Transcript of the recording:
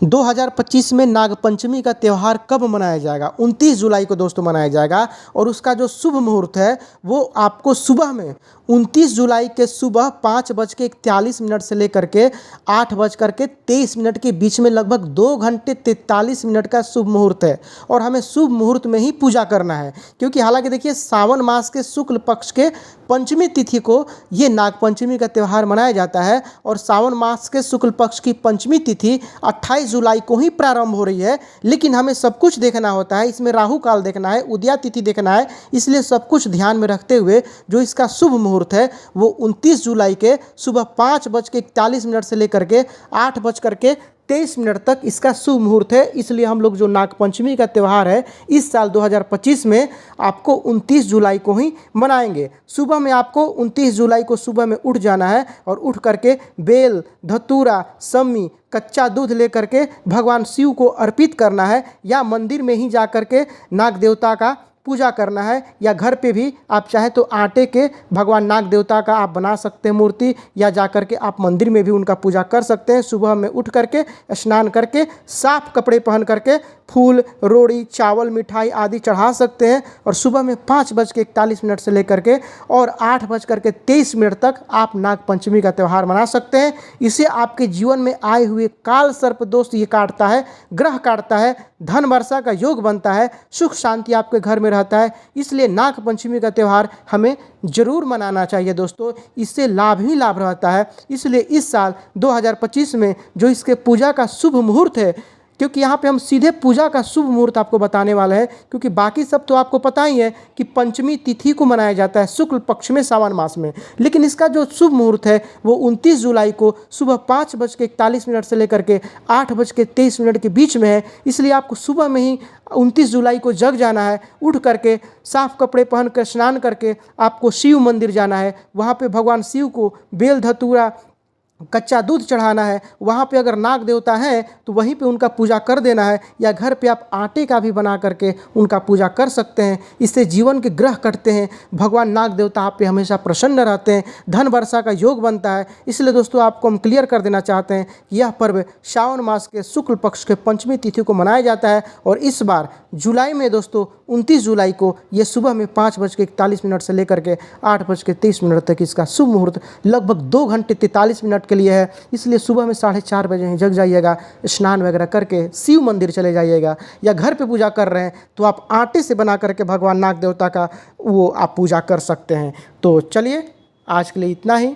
2025 में नागपंचमी का त्यौहार कब मनाया जाएगा? 29 जुलाई को दोस्तों मनाया जाएगा और उसका जो शुभ मुहूर्त है वो आपको सुबह में 29 जुलाई के सुबह 5:41 से लेकर के 8:23 के बीच में लगभग 2 घंटे 43 मिनट का शुभ मुहूर्त है। और हमें शुभ मुहूर्त में ही पूजा करना है, क्योंकि हालांकि देखिए सावन मास के शुक्ल पक्ष के पंचमी तिथि को ये नागपंचमी का त्यौहार मनाया जाता है। और सावन मास के शुक्ल पक्ष की पंचमी तिथि 28 जुलाई को ही प्रारंभ हो रही है। लेकिन हमें सब कुछ देखना होता है, इसमें राहु काल देखना है, उदया तिथि देखना है, इसलिए सब कुछ ध्यान में रखते हुए जो इसका शुभ मुहूर्त है वो 29 जुलाई के सुबह 5:41 से लेकर के 8:23 तक इसका शुभ मुहूर्त है। इसलिए हम लोग जो नागपंचमी का त्यौहार है इस साल 2025 में आपको 29 जुलाई को ही मनाएंगे। सुबह में आपको 29 जुलाई को सुबह में उठ जाना है और उठ करके बेल, धतूरा, सम्मी, कच्चा दूध लेकर के भगवान शिव को अर्पित करना है, या मंदिर में ही जा कर के नाग देवता का पूजा करना है, या घर पे भी आप चाहे तो आटे के भगवान नाग देवता का आप बना सकते हैं मूर्ति, या जा कर के आप मंदिर में भी उनका पूजा कर सकते हैं। सुबह में उठ करके स्नान करके साफ कपड़े पहन करके फूल, रोड़ी, चावल, मिठाई आदि चढ़ा सकते हैं। और सुबह में 5:41 से लेकर के और 8:23 तक आप नागपंचमी का त्यौहार मना सकते हैं। इसे आपके जीवन में आए हुए काल सर्प दोस्त ये काटता है, ग्रह काटता है, धन वर्षा का योग बनता है, सुख शांति आपके घर में रहता है। इसलिए नागपंचमी का त्यौहार हमें जरूर मनाना चाहिए दोस्तों, इससे लाभ ही लाभ रहता है। इसलिए इस साल 2025 में जो इसके पूजा का शुभ मुहूर्त है, क्योंकि यहाँ पे हम सीधे पूजा का शुभ मुहूर्त आपको बताने वाले हैं, क्योंकि बाकी सब तो आपको पता ही है कि पंचमी तिथि को मनाया जाता है शुक्ल पक्ष में सावन मास में। लेकिन इसका जो शुभ मुहूर्त है वो 29 जुलाई को सुबह 5:41 से लेकर के 8:23 के बीच में है। इसलिए आपको सुबह में ही 29 जुलाई को जग जाना है, उठ करके साफ कपड़े पहन कर स्नान करके आपको शिव मंदिर जाना है। वहाँ पे भगवान शिव को बेल, धतूरा, कच्चा दूध चढ़ाना है। वहाँ पे अगर नाग देवता हैं तो वहीं पे उनका पूजा कर देना है, या घर पे आप आटे का भी बना करके उनका पूजा कर सकते हैं। इससे जीवन के ग्रह कटते हैं, भगवान नाग देवता आप पे हमेशा प्रसन्न रहते हैं, धन वर्षा का योग बनता है। इसलिए दोस्तों आपको हम क्लियर कर देना चाहते हैं कि यह पर्व श्रावण मास के शुक्ल पक्ष के पंचमी तिथि को मनाया जाता है। और इस बार जुलाई में दोस्तों 29 जुलाई को ये सुबह में 5:41 से लेकर के 8:23 तक इसका शुभ मुहूर्त लगभग 2 घंटे 43 मिनट के लिए है। इसलिए सुबह में 4:30 बजे ही जग जाइएगा, स्नान वगैरह करके शिव मंदिर चले जाइएगा, या घर पे पूजा कर रहे हैं तो आप आटे से बना करके भगवान नाग देवता का वो आप पूजा कर सकते हैं। तो चलिए आज के लिए इतना ही।